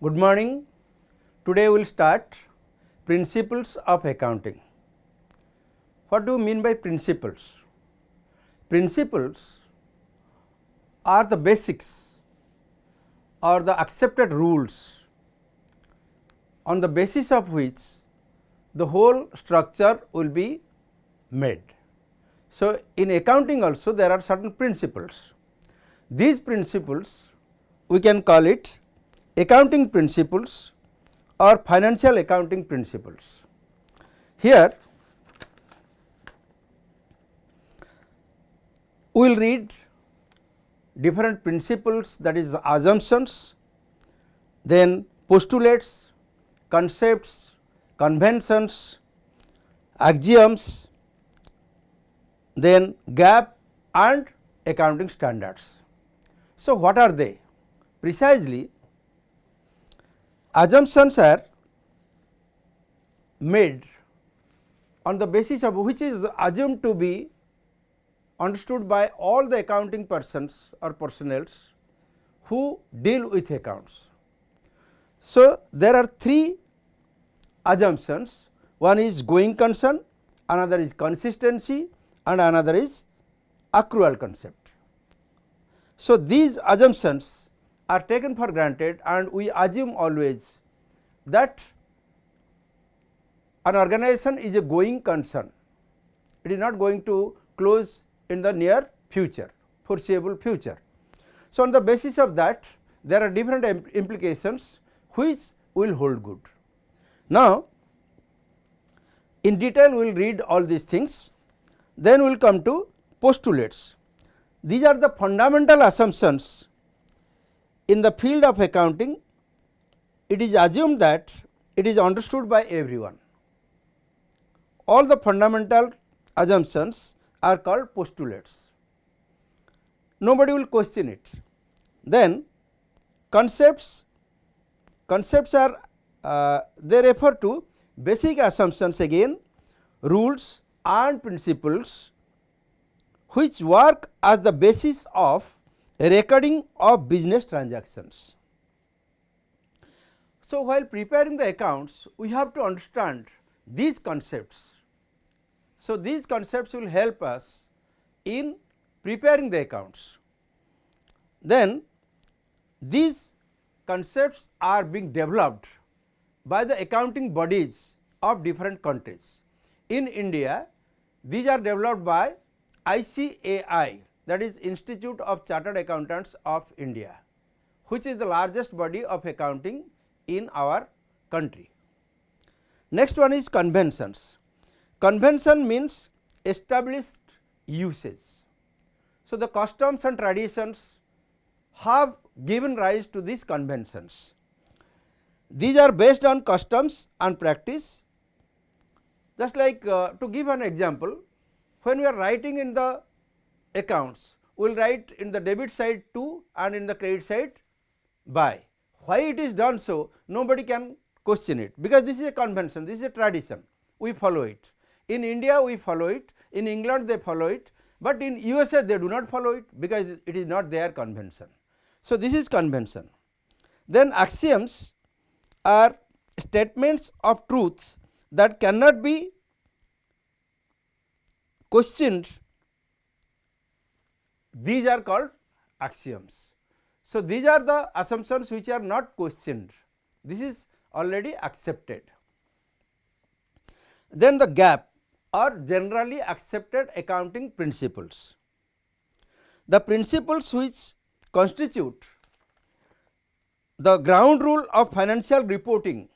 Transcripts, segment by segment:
Good morning. Today we will start principles of accounting. What do you mean by principles? Principles are the basics or the accepted rules on the basis of which the whole structure will be made. So, in accounting also there are certain principles. These principles we can call it accounting principles or financial accounting principles. Here we will read different principles, that is assumptions, then postulates, concepts, conventions, axioms, then gap and accounting standards. So, what are they? Precisely, assumptions are made on the basis of which is assumed to be understood by all the accounting persons or personnels who deal with accounts. So, there are three assumptions, one is going concern, another is consistency and another is accrual concept. So, these assumptions are taken for granted and we assume always that an organization is a going concern, it is not going to close in the near future, foreseeable future. So, on the basis of that there are different implications which will hold good. Now, in detail we will read all these things, then we will come to postulates. These are the fundamental assumptions in the field of accounting. It is assumed that it is understood by everyone. All the fundamental assumptions are called postulates. Nobody will question it. Then concepts are they refer to basic assumptions, again rules and principles which work as the basis of recording of business transactions. So, while preparing the accounts we have to understand these concepts. So, these concepts will help us in preparing the accounts. Then these concepts are being developed by the accounting bodies of different countries. In India, these are developed by ICAI, that is Institute of Chartered Accountants of India, which is the largest body of accounting in our country. Next one is conventions. Convention means established usage. So, the customs and traditions have given rise to these conventions. These are based on customs and practice. Just like to give an example, when we are writing in the accounts, we will write in the debit side to and in the credit side by. Why it is done so? Nobody can question it, because this is a convention, this is a tradition, we follow it. In India we follow it, in England they follow it, but in USA they do not follow it because it is not their convention. So, this is convention. Then axioms are statements of truth that cannot be questioned. These are called axioms. So, these are the assumptions which are not questioned, this is already accepted. Then the gap are generally accepted accounting principles. The principles which constitute the ground rule of financial reporting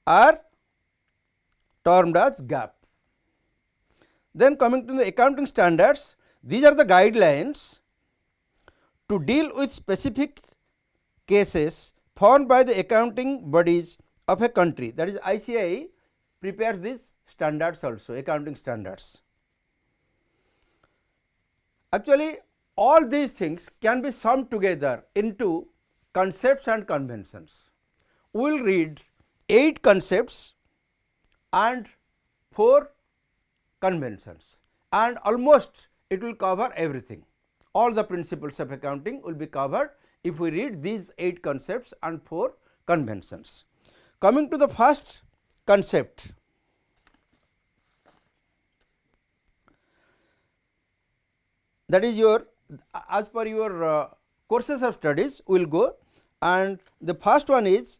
are termed as gap. Then coming to the accounting standards, these are the guidelines to deal with specific cases formed by the accounting bodies of a country, that is ICAI prepares these standards also, accounting standards. Actually, all these things can be summed together into concepts and conventions. We will read 8 concepts and 4 conventions, and almost it will cover everything. All the principles of accounting will be covered if we read these 8 concepts and 4 conventions. Coming to the first concept, that is your, as per your courses of studies we will go, and the first one is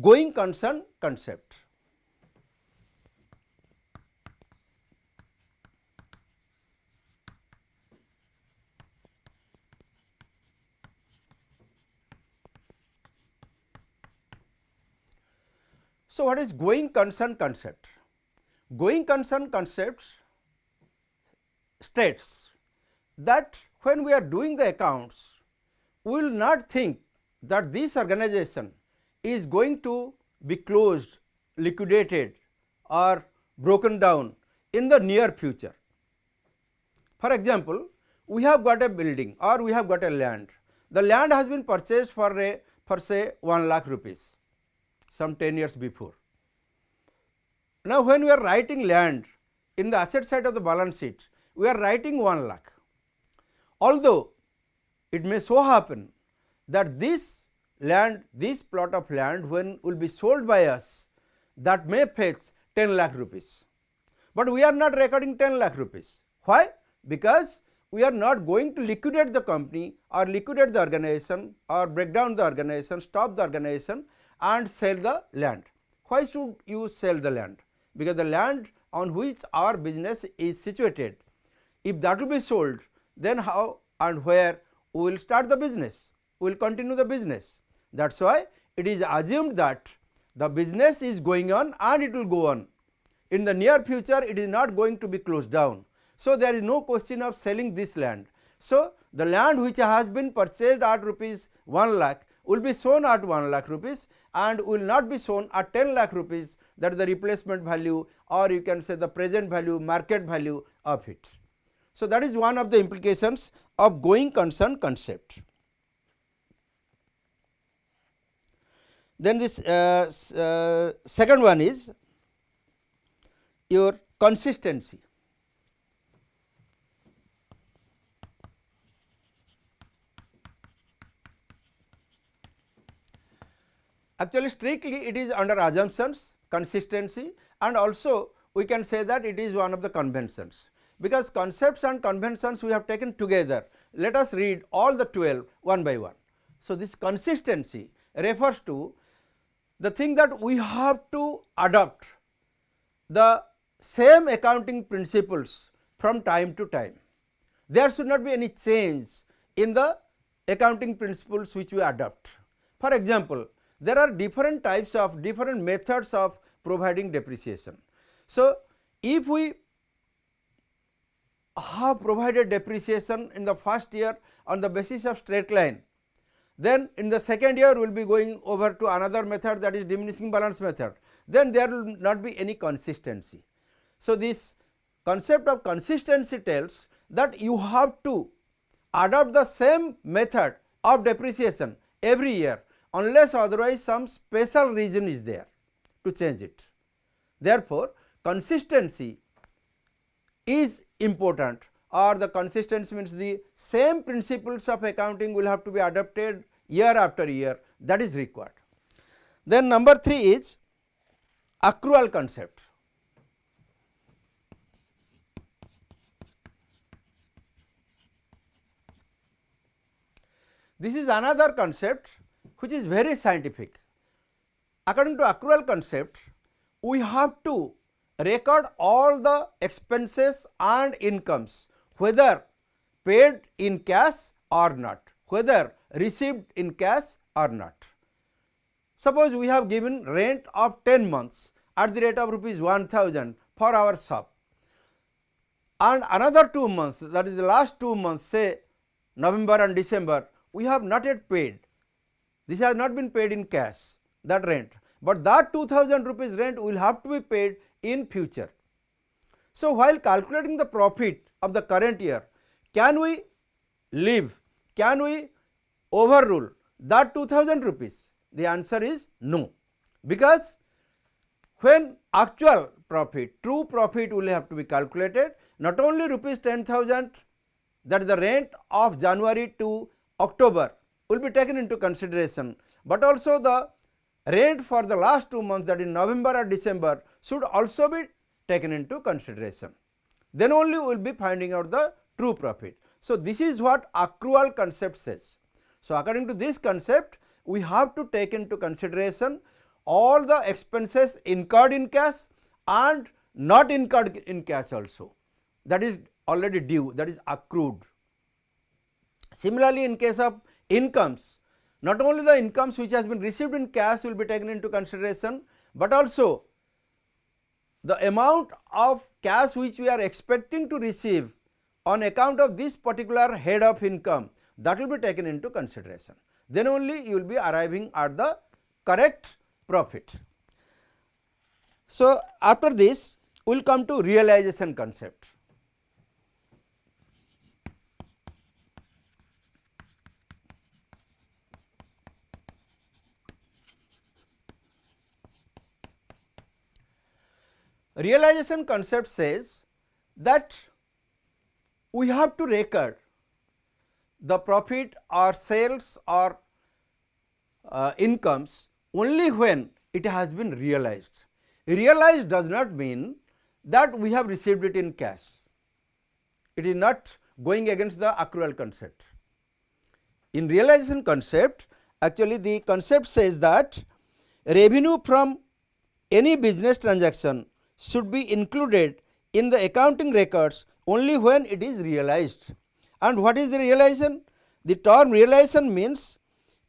going concern concept. So, what is going concern concept? Going concern concept states that when we are doing the accounts, we will not think that this organization is going to be closed, liquidated or broken down in the near future. For example, we have got a building or we have got a land. The land has been purchased for say 1 lakh rupees some 10 years before. Now, when we are writing land in the asset side of the balance sheet, we are writing 1 lakh. Although it may so happen that this land, this plot of land, when will be sold by us, that may fetch 10 lakh rupees. But we are not recording 10 lakh rupees. Why? Because we are not going to liquidate the company or liquidate the organization or break down the organization, stop the organization and sell the land. Why should you sell the land? Because the land on which our business is situated, if that will be sold, then how and where we will start the business, we will continue the business. That is why it is assumed that the business is going on and it will go on. In the near future, it is not going to be closed down. So, there is no question of selling this land. So, the land which has been purchased at rupees 1 lakh will be sold at 1 lakh rupees and will not be sold at 10 lakh rupees, that is the replacement value, or you can say the present value, market value of it. So, that is one of the implications of going concern concept. Then this second one is your consistency. Actually, strictly it is under assumptions, consistency, and also we can say that it is one of the conventions, because concepts and conventions we have taken together. Let us read all the 12 one by one. So, this consistency refers to the thing that we have to adopt the same accounting principles from time to time. There should not be any change in the accounting principles which we adopt. For example, there are different types of different methods of providing depreciation. So, if we have provided depreciation in the first year on the basis of straight line, then in the second year we will be going over to another method, that is diminishing balance method, then there will not be any consistency. So, this concept of consistency tells that you have to adopt the same method of depreciation every year, unless otherwise some special reason is there to change it. Therefore, consistency is important, or the consistency means the same principles of accounting will have to be adopted year after year, that is required. Then number 3 is accrual concept. This is another concept which is very scientific. According to accrual concept, we have to record all the expenses and incomes, whether paid in cash or not, whether received in cash or not. Suppose we have given rent of 10 months at the rate of rupees 1000 for our shop, and another 2 months, that is the last 2 months, say November and December, we have not yet paid. This has not been paid in cash, that rent, but that 2000 rupees rent will have to be paid in future. So, while calculating the profit of the current year, can we leave, can we overrule that 2000 rupees? The answer is no, because when actual profit, true profit will have to be calculated, not only rupees 10,000, that is the rent of January to October will be taken into consideration, but also the rent for the last 2 months, that is November or December, should also be taken into consideration. Then only we will be finding out the true profit. So, this is what accrual concept says. So, according to this concept, we have to take into consideration all the expenses incurred in cash and not incurred in cash also, that is already due, that is accrued. Similarly, in case of incomes, not only the incomes which has been received in cash will be taken into consideration, but also the amount of cash which we are expecting to receive on account of this particular head of income, that will be taken into consideration. Then only you will be arriving at the correct profit. So, after this we will come to realization concept. Realization concept says that we have to record the profit or sales or incomes only when it has been realized. Realized does not mean that we have received it in cash. It is not going against the accrual concept. In realization concept, actually the concept says that revenue from any business transaction should be included in the accounting records only when it is realized. And what is the realization? The term realization means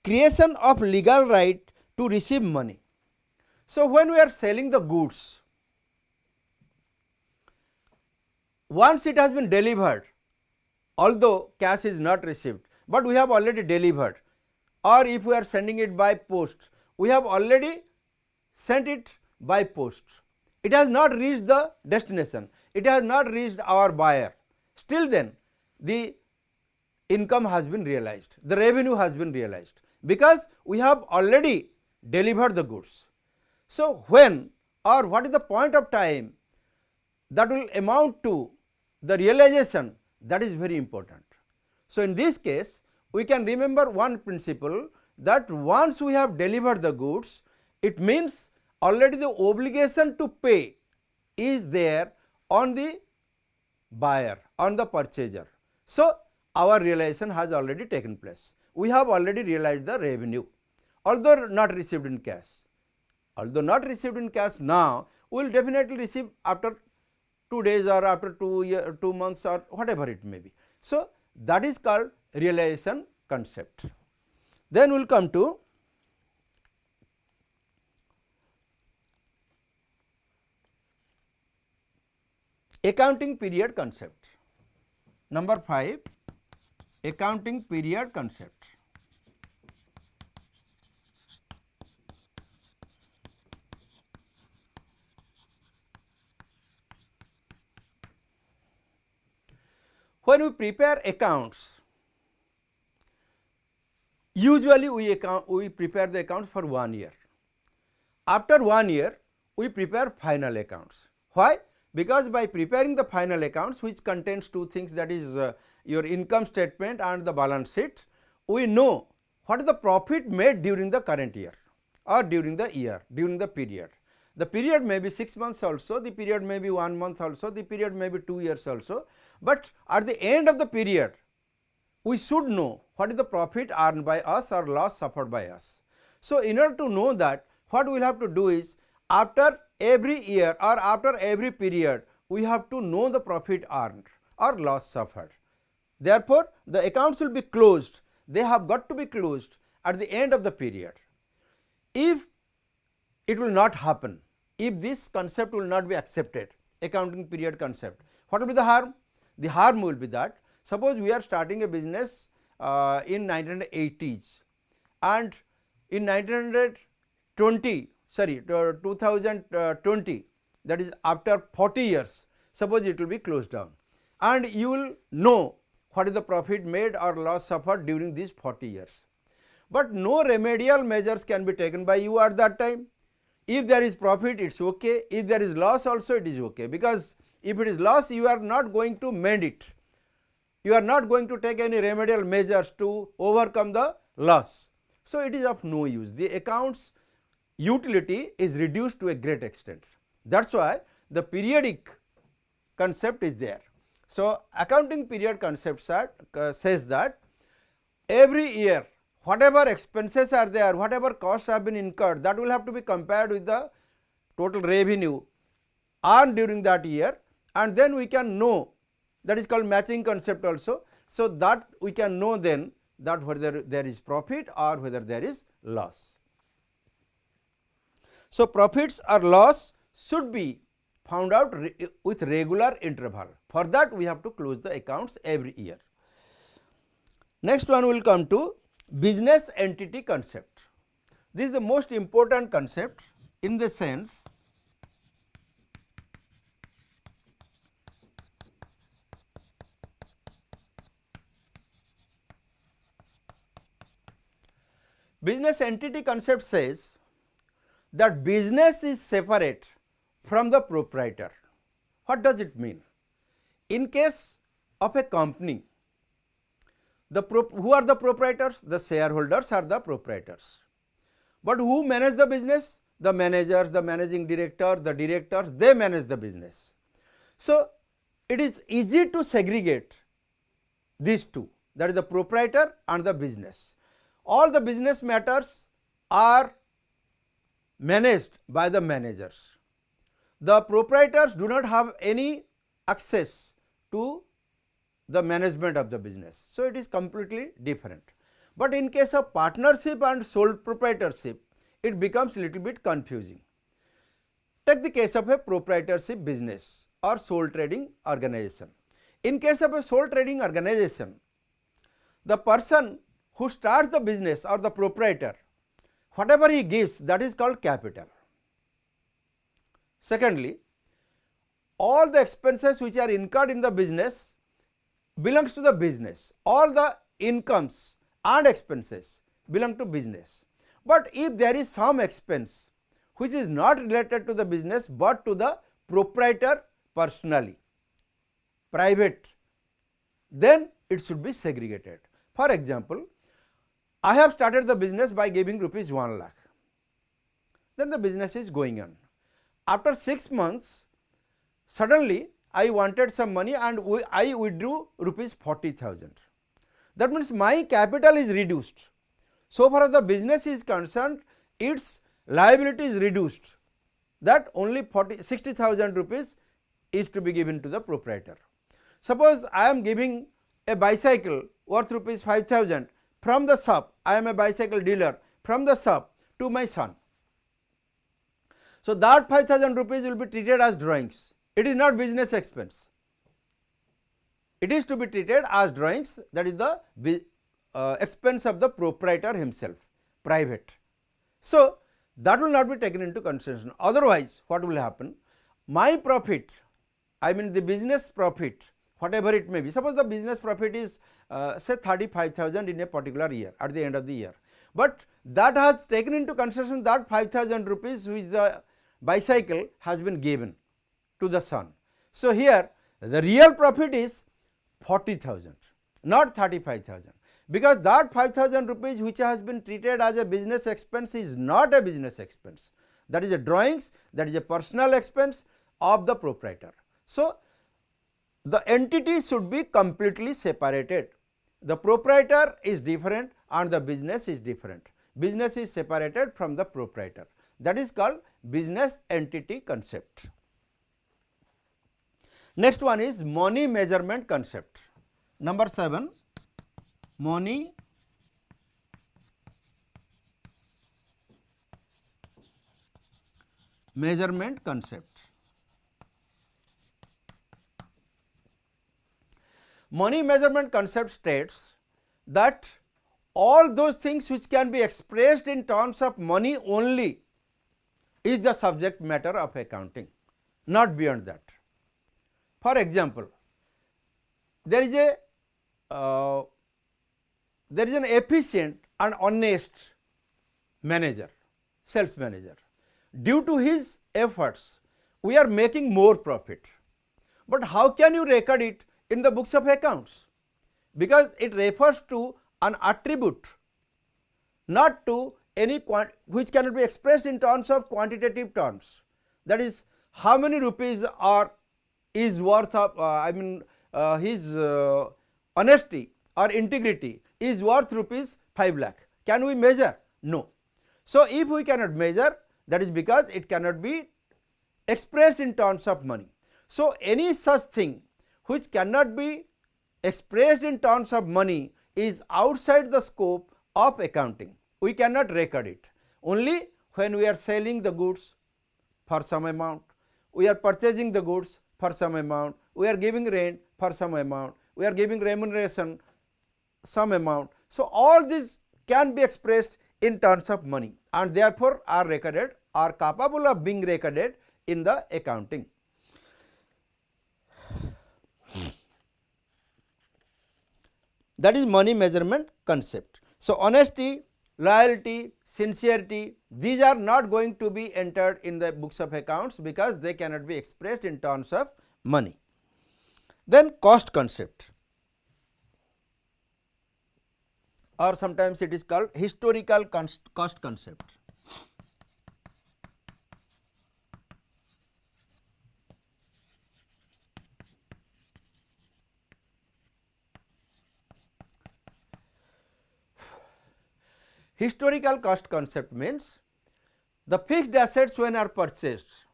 creation of legal right to receive money. So, when we are selling the goods, once it has been delivered, although cash is not received, but we have already delivered, or if we are sending it by post, we have already sent it by post. It has not reached the destination, it has not reached our buyer. Still then the income has been realized, the revenue has been realized, because we have already delivered the goods. So, when or what is the point of time that will amount to the realization, that is very important. So, in this case we can remember one principle, that once we have delivered the goods, it means already the obligation to pay is there on the buyer, on the purchaser. So, our realization has already taken place. We have already realized the revenue, although not received in cash. Although not received in cash now, we will definitely receive after 2 days or after 2 months or whatever it may be. So, that is called realization concept. Then we will come to accounting period concept. Number 5, accounting period concept. When we prepare accounts, usually we prepare the accounts for 1 year. After 1 year, we prepare final accounts. Why? Because by preparing the final accounts, which contains two things, that is your income statement and the balance sheet, we know what is the profit made during the current year or during the year, during the period. The period may be 6 months also, the period may be 1 month also, the period may be 2 years also, but at the end of the period, we should know what is the profit earned by us or loss suffered by us. So, in order to know that, what we will have to do is, after every year or after every period, we have to know the profit earned or loss suffered. Therefore, the accounts will be closed, they have got to be closed at the end of the period. If it will not happen, if this concept will not be accepted, accounting period concept, what will be the harm? The harm will be that, suppose we are starting a business in 1980s, and in 2020, that is after 40 years, suppose it will be closed down, and you will know what is the profit made or loss suffered during these 40 years. But no remedial measures can be taken by you at that time. If there is profit, it is okay. If there is loss also, it is okay, because if it is loss, you are not going to mend it. You are not going to take any remedial measures to overcome the loss. So, it is of no use. The accounts utility is reduced to a great extent. That is why the periodic concept is there. So, accounting period concept says that every year whatever expenses are there, whatever costs have been incurred, that will have to be compared with the total revenue earned during that year, and then we can know, that is called matching concept also. So, that we can know then that whether there is profit or whether there is loss. So, profits or loss should be found out with regular interval. For that we have to close the accounts every year. Next one will come to business entity concept. This is the most important concept in the sense business entity concept says that business is separate from the proprietor. What does it mean? In case of a company, who are the proprietors? The shareholders are the proprietors. But who manage the business? The managers, the managing director, the directors, they manage the business. So, it is easy to segregate these two, that is the proprietor and the business. All the business matters are managed by the managers. The proprietors do not have any access to the management of the business. So, it is completely different. But in case of partnership and sole proprietorship, it becomes little bit confusing. Take the case of a proprietorship business or sole trading organization. In case of a sole trading organization, the person who starts the business or the proprietor, whatever he gives, that is called capital. Secondly, all the expenses which are incurred in the business belongs to the business. All the incomes and expenses belong to business. But if there is some expense which is not related to the business but to the proprietor personally, private, then it should be segregated. For example, I have started the business by giving rupees 1 lakh, then the business is going on. After 6 months, suddenly I wanted some money and I withdrew rupees 40,000. That means my capital is reduced. So far as the business is concerned, its liability is reduced, that only 60,000 rupees is to be given to the proprietor. Suppose I am giving a bicycle worth rupees 5,000 from the shop, I am a bicycle dealer, from the shop to my son. So, that 5,000 rupees will be treated as drawings. It is not business expense. It is to be treated as drawings, that is the expense of the proprietor himself, private. So, that will not be taken into consideration. Otherwise, what will happen? My profit, I mean the business profit, whatever it may be, suppose the business profit is say 35,000 in a particular year at the end of the year, but that has taken into consideration that 5,000 rupees which the bicycle has been given to the son. So, here the real profit is 40,000, not 35,000, because that 5,000 rupees which has been treated as a business expense is not a business expense, that is a drawings, that is a personal expense of the proprietor. So, the entity should be completely separated. The proprietor is different and the business is different. Business is separated from the proprietor. That is called business entity concept. Next one is money measurement concept. Number 7, money measurement concept. Money measurement concept states that all those things which can be expressed in terms of money only is the subject matter of accounting, not beyond that. For example, there is an efficient and honest manager, sales manager. Due to his efforts, we are making more profit. But how can you record it in the books of accounts? Because it refers to an attribute, not to any which cannot be expressed in terms of quantitative terms, that is how many rupees are is worth of his honesty or integrity is worth rupees 5 lakh. Can we measure? No. So, if we cannot measure, that is because it cannot be expressed in terms of money. So, any such thing which cannot be expressed in terms of money is outside the scope of accounting. We cannot record it. Only when we are selling the goods for some amount, we are purchasing the goods for some amount, we are giving rent for some amount, we are giving remuneration some amount. So, all this can be expressed in terms of money and therefore, are recorded, are capable of being recorded in the accounting. That is money measurement concept. So, honesty, loyalty, sincerity, these are not going to be entered in the books of accounts because they cannot be expressed in terms of money. Then cost concept, or sometimes it is called historical cost concept. Historical cost concept means the fixed assets when are purchased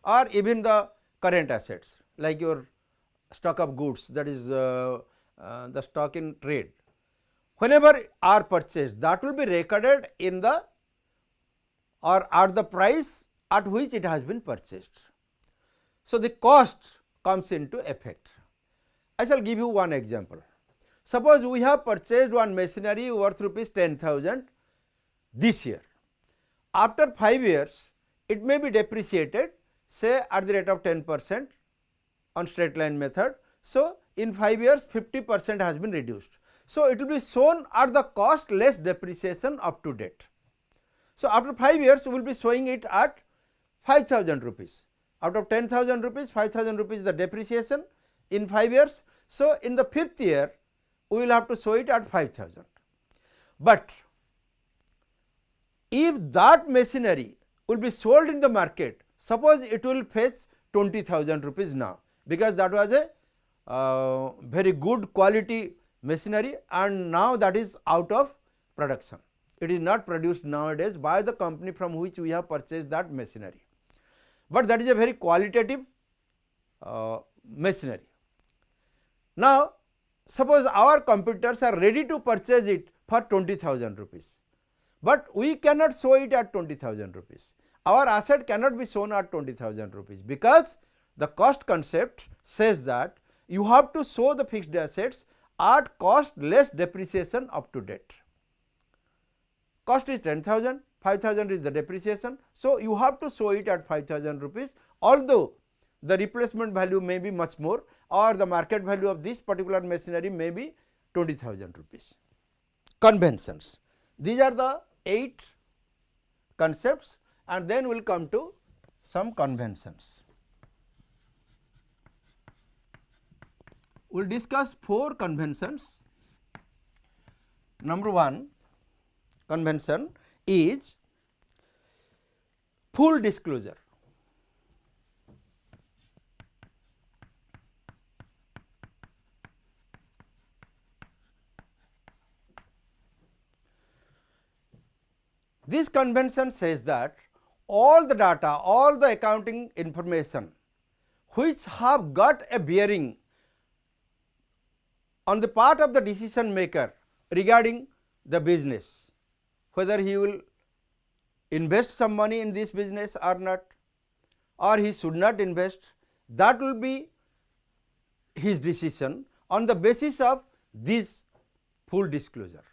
or even the current assets like your stock of goods, that is the stock in trade, whenever are purchased, that will be recorded in the or at the price at which it has been purchased. So, the cost comes into effect. I shall give you one example. Suppose we have purchased one machinery worth rupees 10,000 this year. After 5 years, it may be depreciated, say at the rate of 10% on straight line method. So, in 5 years 50% has been reduced. So, it will be shown at the cost less depreciation up to date. So, after 5 years we will be showing it at 5,000 rupees. Out of 10,000 rupees, 5,000 rupees is the depreciation in 5 years. So, in the 5th year we will have to show it at 5,000. But if that machinery will be sold in the market, suppose it will fetch 20,000 rupees now, because that was a very good quality machinery and now that is out of production. It is not produced nowadays by the company from which we have purchased that machinery, but that is a very qualitative machinery. Now, suppose our competitors are ready to purchase it for 20,000 rupees, but we cannot show it at 20,000 rupees. Our asset cannot be shown at 20,000 rupees because the cost concept says that you have to show the fixed assets at cost less depreciation up to date. Cost is 10,000, 5,000 is the depreciation. So, you have to show it at 5,000 rupees, although the replacement value may be much more or the market value of this particular machinery may be 20,000 rupees. Conventions, these are the 8 concepts and then we will come to some conventions. We will discuss 4 conventions. Number 1 convention is full disclosure. This convention says that all the data, all the accounting information which have got a bearing on the part of the decision maker regarding the business, whether he will invest some money in this business or not, or he should not invest, that will be his decision on the basis of this full disclosure.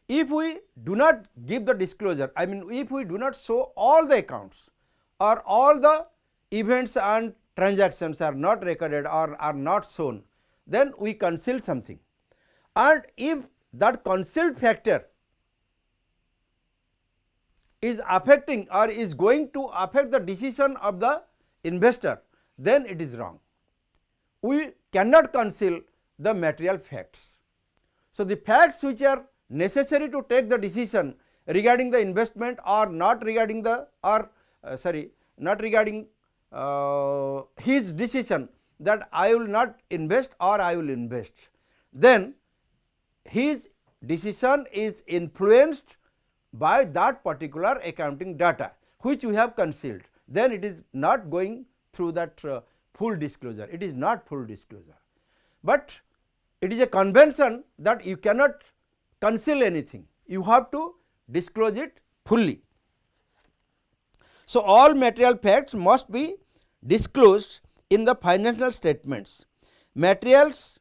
If we do not give the disclosure, I mean if we do not show all the accounts or all the events and transactions are not recorded or are not shown, then we conceal something. And if that concealed factor is affecting or is going to affect the decision of the investor, then it is wrong. We cannot conceal the material facts. So, the facts which are necessary to take the decision regarding the investment or not regarding the not regarding his decision that I will not invest or I will invest, then his decision is influenced by that particular accounting data which we have concealed, then it is not going through that full disclosure, it is not full disclosure, but it is a convention that you cannot conceal anything, you have to disclose it fully. So, all material facts must be disclosed in the financial statements. Materials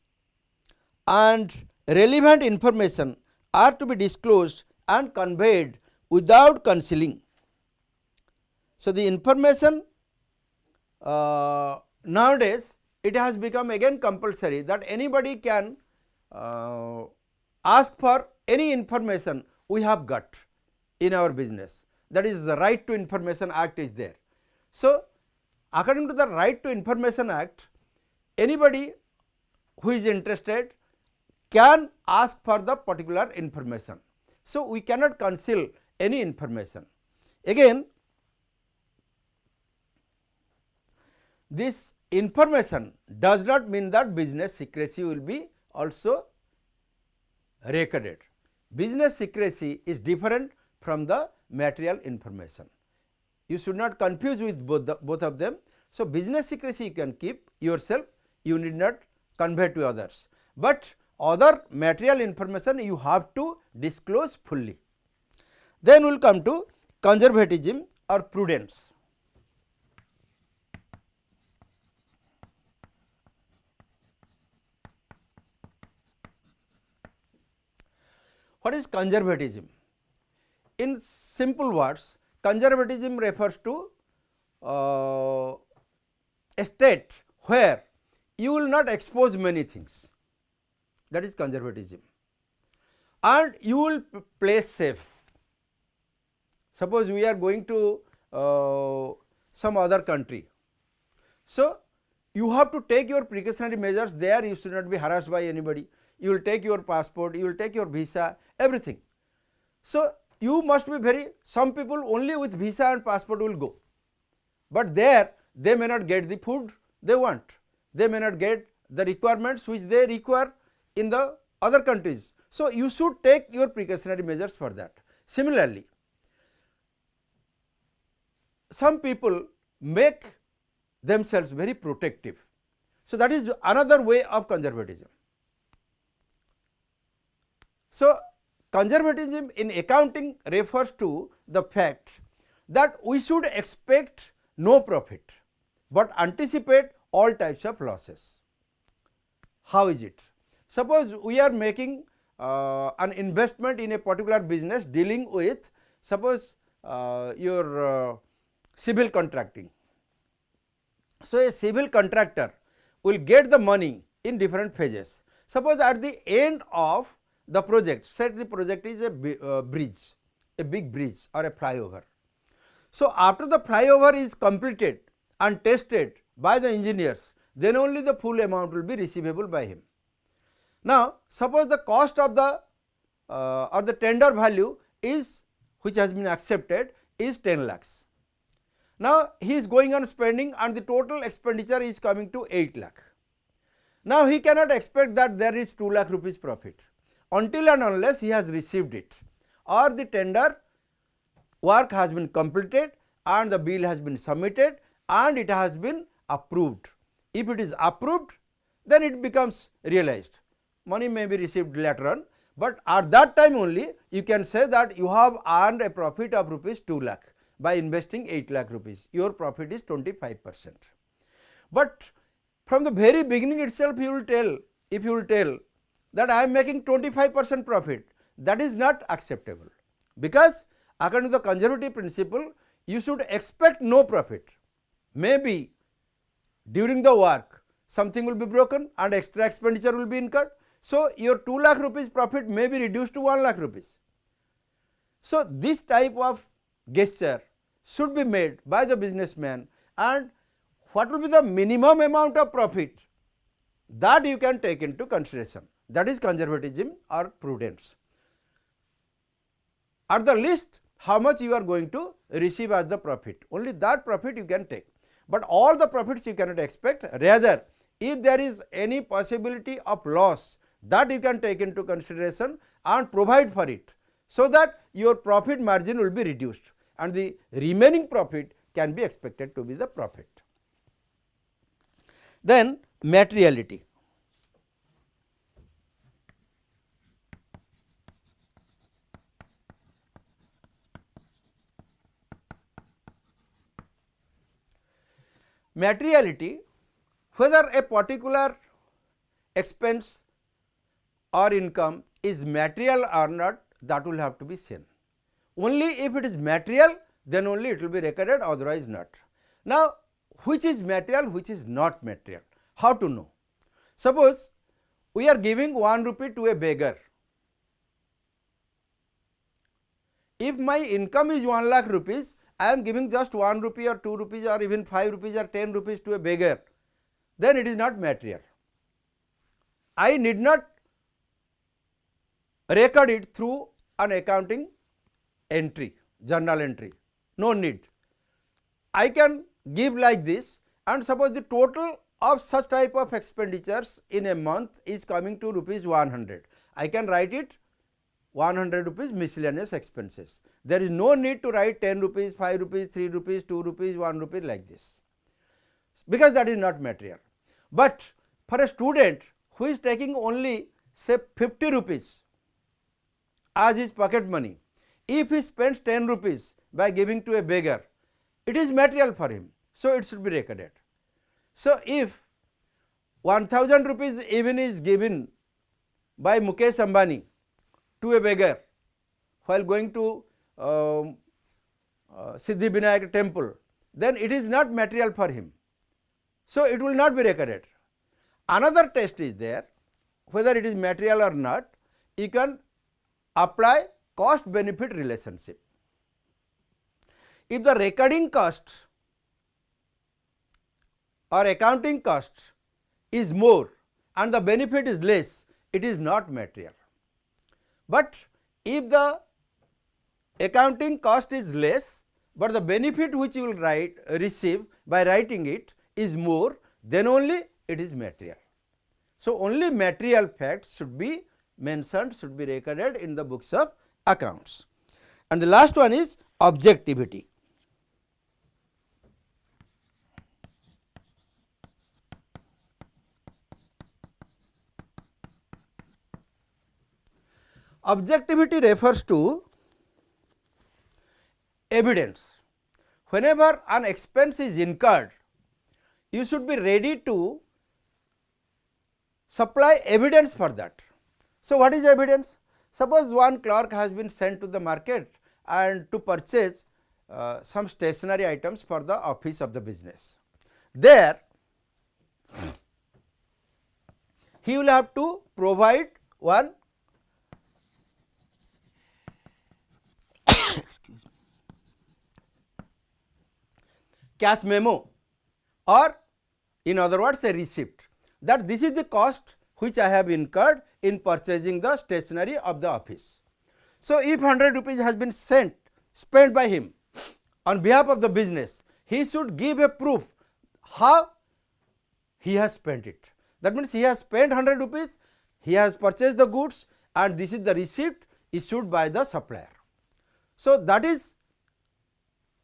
and relevant information are to be disclosed and conveyed without concealing. So, the information nowadays it has become again compulsory that anybody can ask for any information we have got in our business, that is the Right to Information Act is there. So, according to the Right to Information Act, anybody who is interested can ask for the particular information. So, we cannot conceal any information. Again, this information does not mean that business secrecy will be also recorded. Business secrecy is different from the material information. You should not confuse with both of them. So, business secrecy you can keep yourself, you need not convey to others, but other material information you have to disclose fully. Then we will come to conservatism or prudence. What is conservatism? In simple words, conservatism refers to a state where you will not expose many things, that is conservatism, and you will play safe. Suppose we are going to some other country, so you have to take your precautionary measures there, you should not be harassed by anybody, you will take your passport, you will take your visa, everything. So, you must be very, some people only with visa and passport will go, but there they may not get the food they want, they may not get the requirements which they require in the other countries. So, you should take your precautionary measures for that. Similarly, some people make themselves very protective. So, that is another way of conservatism. So, conservatism in accounting refers to the fact that we should expect no profit, but anticipate all types of losses. How is it? Suppose we are making an investment in a particular business dealing with, suppose your civil contracting. So, a civil contractor will get the money in different phases. Suppose at the end of the project, say the project is a bridge, a big bridge or a flyover. So, after the flyover is completed and tested by the engineers, then only the full amount will be receivable by him. Now, suppose the cost of the or the tender value is, which has been accepted, is 10 lakhs. Now, he is going on spending and the total expenditure is coming to 8 lakh. Now, he cannot expect that there is 2 lakh rupees profit until and unless he has received it, or the tender work has been completed and the bill has been submitted and it has been approved. If it is approved, then it becomes realized. Money may be received later on, but at that time only you can say that you have earned a profit of rupees 2 lakh by investing 8 lakh rupees, your profit is 25%. But from the very beginning itself you will tell, if you will tell that I am making 25% profit, that is not acceptable, because according to the conservative principle you should expect no profit. Maybe during the work something will be broken and extra expenditure will be incurred. So, your 2 lakh rupees profit may be reduced to 1 lakh rupees. So, this type of gesture should be made by the businessman, and what will be the minimum amount of profit, that you can take into consideration, that is conservatism or prudence. at the least how much you are going to receive as the profit, only that profit you can take, but all the profits you cannot expect. Rather, if there is any possibility of loss, that you can take into consideration and provide for it, so that your profit margin will be reduced and the remaining profit can be expected to be the profit. Then materiality. Materiality, whether a particular expense or income is material or not, that will have to be seen. Only if it is material, then only it will be recorded, otherwise not. Now, which is material, which is not material? How to know? Suppose we are giving 1 rupee to a beggar. If my income is 1 lakh rupees, I am giving just 1 rupee or 2 rupees or even 5 rupees or 10 rupees to a beggar, then it is not material. I need not record it through an accounting entry, journal entry, no need. I can give like this, and suppose the total of such type of expenditures in a month is coming to rupees 100. I can write it 100 rupees miscellaneous expenses. There is no need to write 10 rupees, 5 rupees, 3 rupees, 2 rupees, 1 rupee like this, because that is not material. But for a student who is taking only say 50 rupees as his pocket money, if he spends 10 rupees by giving to a beggar, it is material for him, so it should be recorded. So, if 1000 rupees even is given by Mukesh Ambani to a beggar while going to Siddhi Vinayak temple, then it is not material for him, so it will not be recorded. Another test is there, whether it is material or not, you can apply cost benefit relationship. If the recording cost or accounting cost is more and the benefit is less, it is not material. But if the accounting cost is less, but the benefit which you will receive by writing it is more, then only it is material. So, only material facts should be mentioned, should be recorded in the books of accounts. And the last one is objectivity. Objectivity refers to evidence. Whenever an expense is incurred, you should be ready to supply evidence for that. So, what is evidence? Suppose one clerk has been sent to the market and to purchase some stationery items for the office of the business. There he will have to provide one excuse me, cash memo, or in other words a receipt, that this is the cost which I have incurred in purchasing the stationery of the office. So, if 100 rupees has been spent by him on behalf of the business, he should give a proof how he has spent it. That means, he has spent 100 rupees, he has purchased the goods, and this is the receipt issued by the supplier. So, that is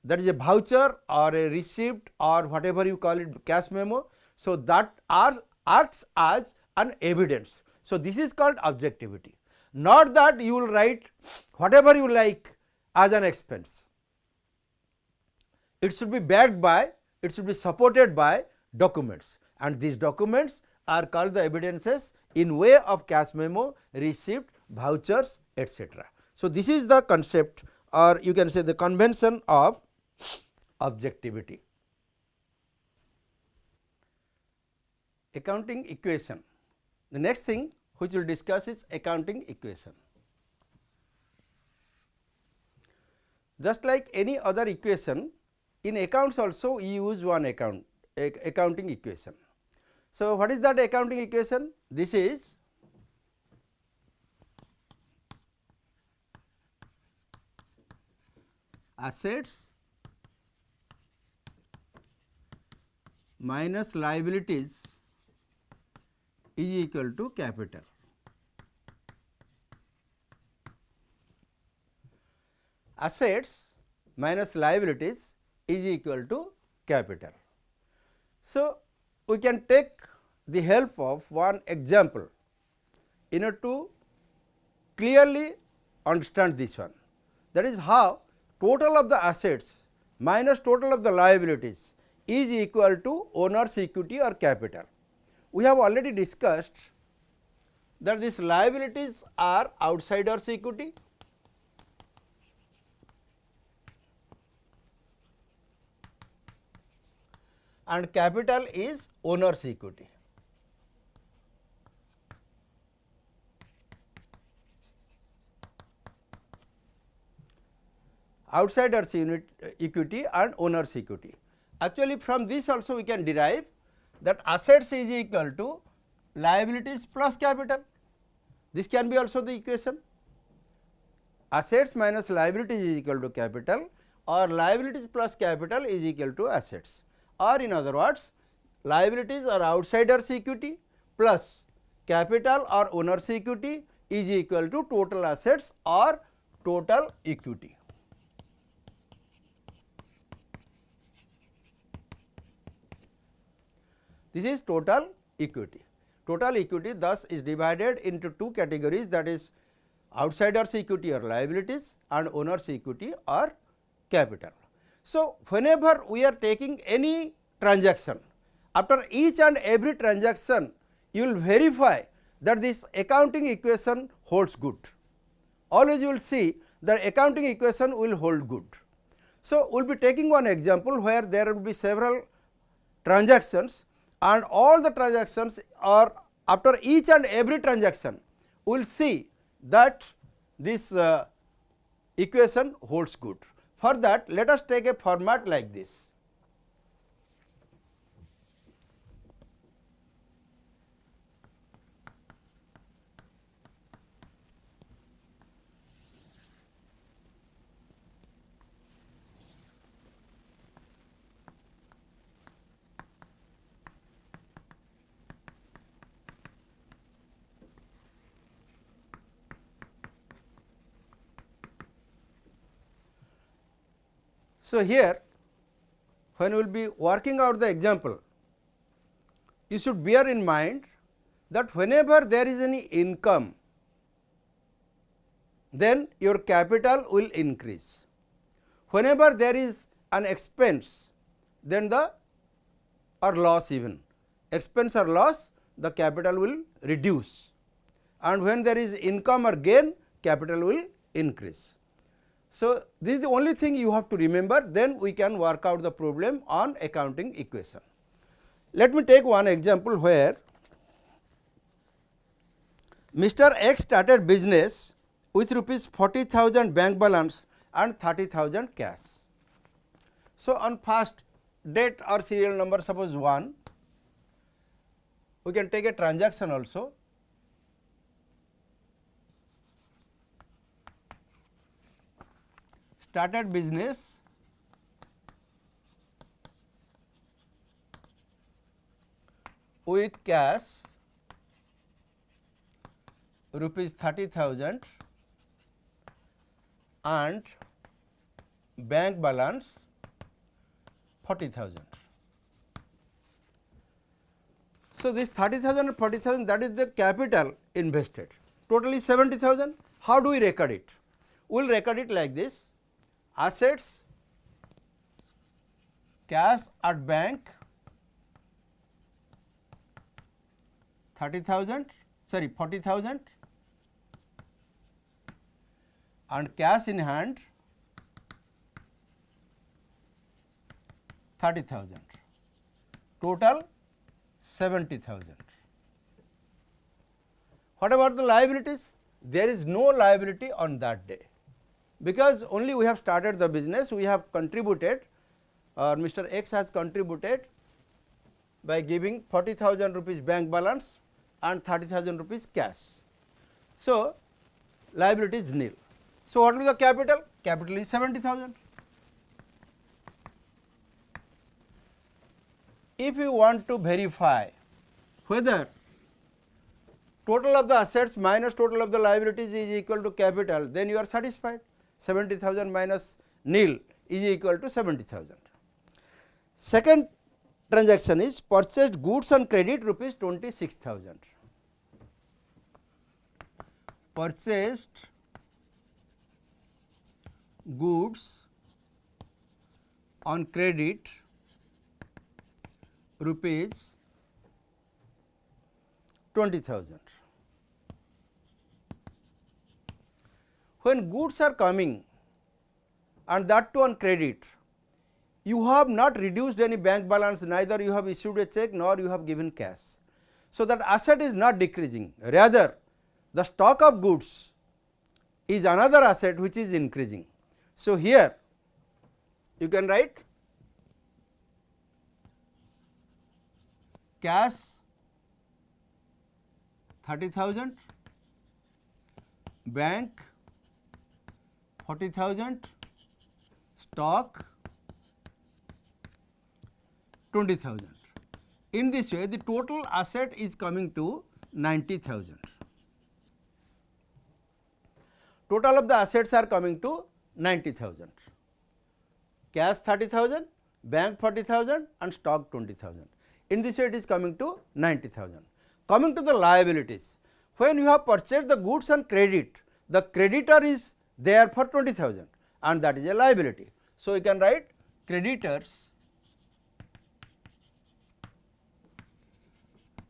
a voucher or a receipt or whatever you call it, cash memo. So, that acts as an evidence. So, this is called objectivity, not that you will write whatever you like as an expense. It should be backed by, it should be supported by documents, and these documents are called the evidences in way of cash memo, receipt, vouchers, etc. So, this is the concept, or you can say the convention of objectivity. Accounting equation. The next thing which we will discuss is accounting equation. Just like any other equation, in accounts also we use one accounting equation. So, what is that accounting equation? This is assets minus liabilities is equal to capital. Assets minus liabilities is equal to capital. So, we can take the help of one example in order to clearly understand this one. That is how total of the assets minus total of the liabilities is equal to owner's equity or capital. We have already discussed that these liabilities are outsiders equity and capital is owner's equity. Outsiders equity and owner's equity. Actually, from this also we can derive that assets is equal to liabilities plus capital. This can be also the equation. Assets minus liabilities is equal to capital, or liabilities plus capital is equal to assets, or in other words, liabilities or outsiders equity plus capital or owner's equity is equal to total assets or total equity. This is total equity. Total equity thus is divided into two categories, that is outsiders equity or liabilities and owner's equity or capital. So, whenever we are taking any transaction, after each and every transaction you will verify that this accounting equation holds good. Always you will see the accounting equation will hold good. So, we will be taking one example where there will be several transactions, and all the transactions are after each and every transaction we will see that this equation holds good. For that, let us take a format like this. So, here when we will be working out the example, you should bear in mind that whenever there is any income, then your capital will increase. Whenever there is an expense, then the or loss, even expense or loss, the capital will reduce, and when there is income or gain, capital will increase. So, this is the only thing you have to remember, then we can work out the problem on accounting equation. Let me take one example where Mr. X started business with rupees 40,000 bank balance and 30,000 cash. So, on first date or serial number, suppose 1, we can take a transaction also. Started business with cash rupees 30,000 and bank balance 40,000. So, this 30,000 and 40,000, that is the capital invested, totally 70,000. How do we record it? We will record it like this: assets, cash at bank 40,000 and cash in hand 30,000, total 70,000. What about the liabilities? There is no liability on that day, because only we have started the business, we have contributed, or Mr. X has contributed by giving 40,000 rupees bank balance and 30,000 rupees cash. So, liability is nil. So, what will be the capital? Capital is 70,000. if you want to verify whether total of the assets minus total of the liabilities is equal to capital, then you are satisfied. 70,000 minus nil is equal to 70,000. Second transaction is purchased goods on credit rupees 26,000. Purchased goods on credit rupees 20,000. When goods are coming and that too on credit, you have not reduced any bank balance, neither you have issued a check nor you have given cash. So, that asset is not decreasing, rather the stock of goods is another asset which is increasing. So, here you can write cash 30,000, bank 40,000, stock 20,000. In this way, the total asset is coming to 90,000. Total of the assets are coming to 90,000. Cash 30,000, bank 40,000 and stock 20,000. In this way, it is coming to 90,000. Coming to the liabilities, when you have purchased the goods on credit, the creditor is there for 20,000 and that is a liability. So, you can write creditors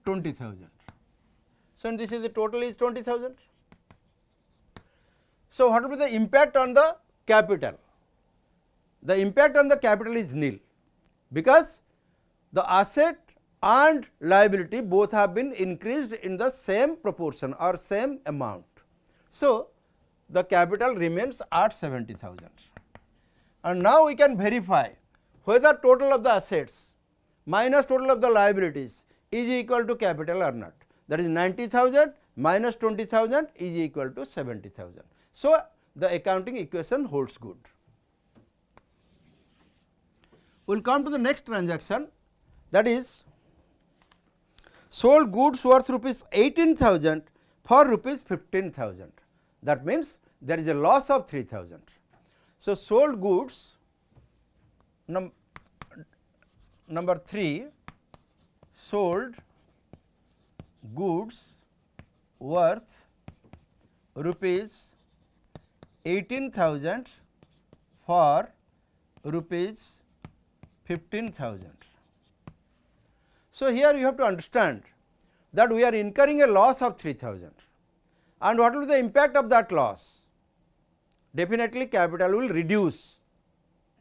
20,000. So, and this is the total is 20,000. So, what will be the impact on the capital? The impact on the capital is nil, because the asset and liability both have been increased in the same proportion or same amount. So, the capital remains at 70,000. And now we can verify whether total of the assets minus total of the liabilities is equal to capital or not. That is 90,000 minus 20,000 is equal to 70,000. So, the accounting equation holds good. We will come to the next transaction, that is sold goods worth rupees 18,000 for rupees 15,000. That means, there is a loss of 3,000. So, sold goods number 3, sold goods worth rupees 18,000 for rupees 15,000. So, here you have to understand that we are incurring a loss of 3,000, and what will be the impact of that loss? Definitely capital will reduce.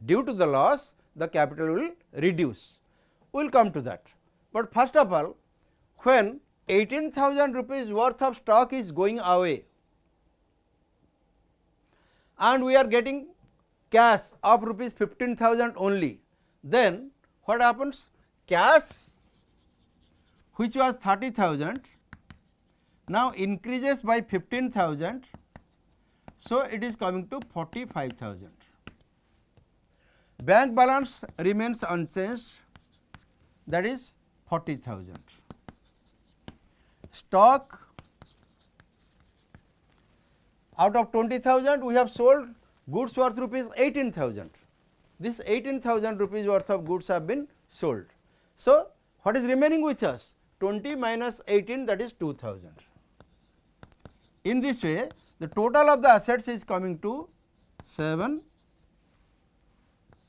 Due to the loss, the capital will reduce. We will come to that. But first of all, when 18,000 rupees worth of stock is going away and we are getting cash of rupees 15,000 only, then what happens? Cash which was 30,000 now increases by 15,000. So, it is coming to 45,000. Bank balance remains unchanged, that is 40,000. Stock, out of 20,000 we have sold goods worth rupees 18,000. This 18,000 rupees worth of goods have been sold. So, what is remaining with us? 20 minus 18, that is 2,000. In this way, the total of the assets is coming to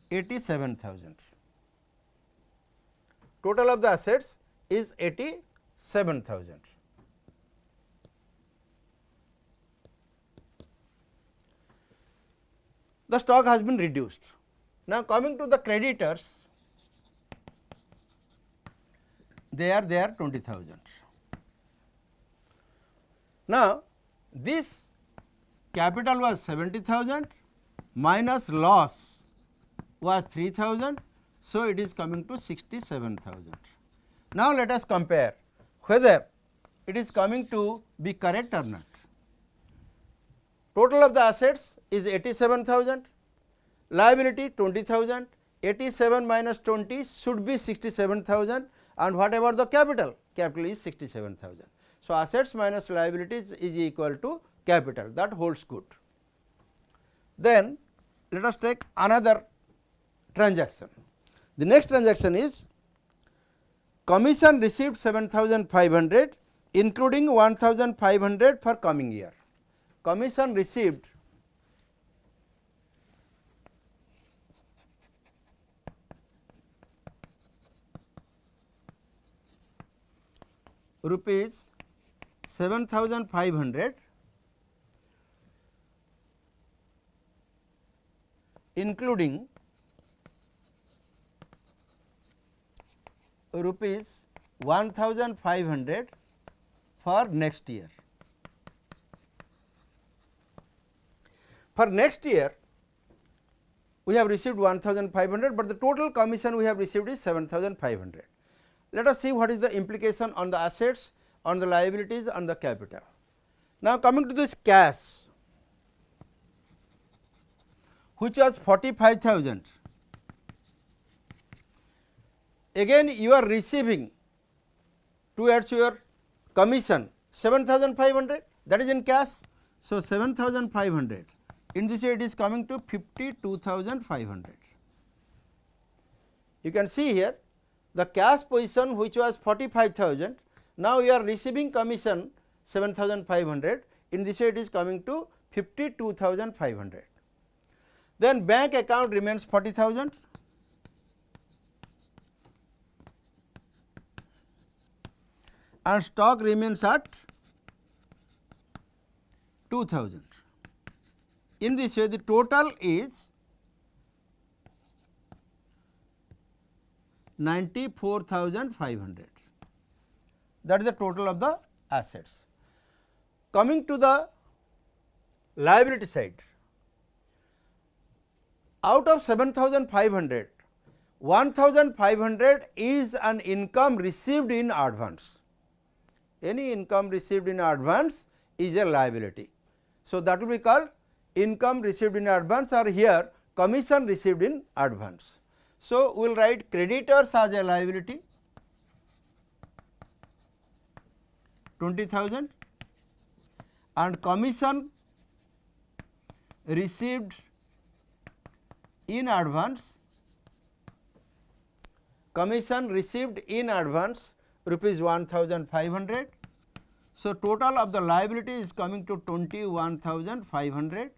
87,000. Total of the assets is 87,000. The stock has been reduced. Now, coming to the creditors, they are there 20,000. Now, this capital was 70,000 minus loss was 3,000. So, it is coming to 67,000. Now, let us compare whether it is coming to be correct or not. Total of the assets is 87,000, liability 20,000, 87 minus 20 should be 67,000, and whatever the capital is 67,000. So, assets minus liabilities is equal to capital, that holds good. Then let us take another transaction. The next transaction is commission received 7,500 including 1,500 for coming year. Commission received rupees 7,500 including rupees 1,500 for next year. For next year we have received 1,500, but the total commission we have received is 7,500. Let us see what is the implication on the assets, on the liabilities, on the capital. Now, coming to this cash, which was 45,000, again you are receiving towards your commission 7,500, that is in cash. So, 7,500 in this way it is coming to 52,500. You can see here the cash position which was 45,000, now you are receiving commission 7,500, in this way it is coming to 52,500. Then bank account remains 40,000, and stock remains at 2,000. In this way the total is 94,500, that is the total of the assets. Coming to the liability side, out of 7,500, 1,500 is an income received in advance. Any income received in advance is a liability. So, that will be called income received in advance, or here commission received in advance. So, we will write creditors as a liability 20,000 and commission received in advance, rupees 1,500. So, total of the liability is coming to 21,500,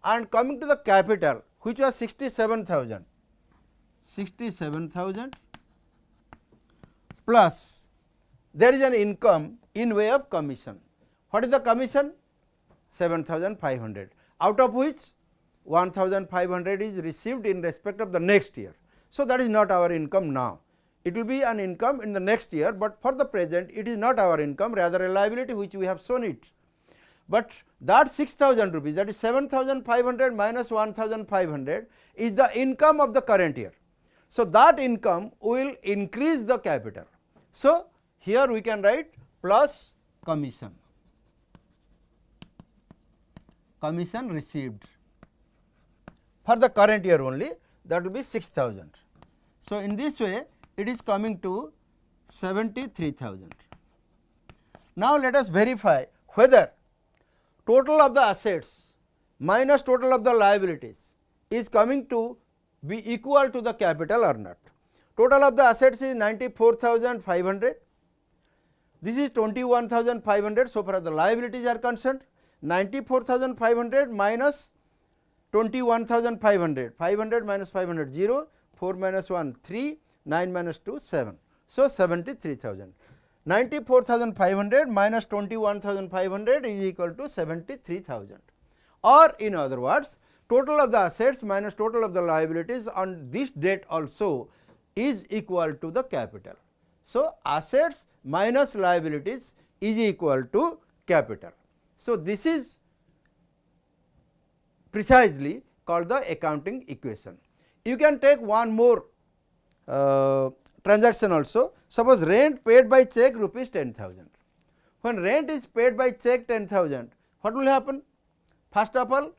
and coming to the capital which was 67,000 plus there is an income in way of commission. What is the commission? 7,500, out of which 1,500 is received in respect of the next year. So, that is not our income now. It will be an income in the next year, but for the present it is not our income, rather a liability which we have shown it. But that 6,000 rupees, that is 7,500 minus 1,500 is the income of the current year. So, that income will increase the capital. So, here we can write plus commission received for the current year only, that will be 6,000. So, in this way it is coming to 73,000. Now, let us verify whether total of the assets minus total of the liabilities is coming to be equal to the capital or not. Total of the assets is 94,500, this is 21,500. So, far as the liabilities are concerned, 94,500 minus 21,500, 500 minus 500 0, 4 minus 1 3, 9 minus 2 7. So, 73,000. 94,500 minus 21,500 is equal to 73,000, or in other words total of the assets minus total of the liabilities on this date also is equal to the capital. So, assets minus liabilities is equal to capital. So, this is precisely called the accounting equation. You can take one more transaction also. Suppose rent paid by check rupees 10,000. When rent is paid by check 10,000, what will happen? First of all,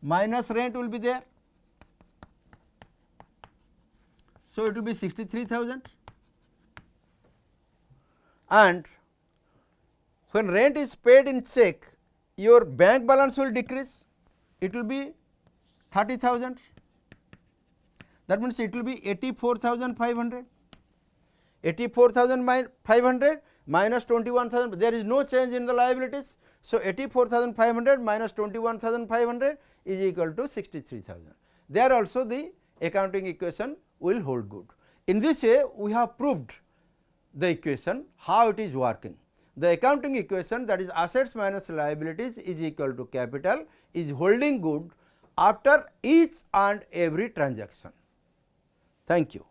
minus rent will be there, So, it will be 63,000, and when rent is paid in check, your bank balance will decrease, it will be 30,000, that means it will be 84,500. 84,500 minus 21,000, there is no change in the liabilities. So, 84,500 minus 21,500 is equal to 63,000. There also the accounting equation will hold good. In this way, we have proved the equation how it is working. The accounting equation, that is assets minus liabilities is equal to capital, is holding good after each and every transaction. Thank you.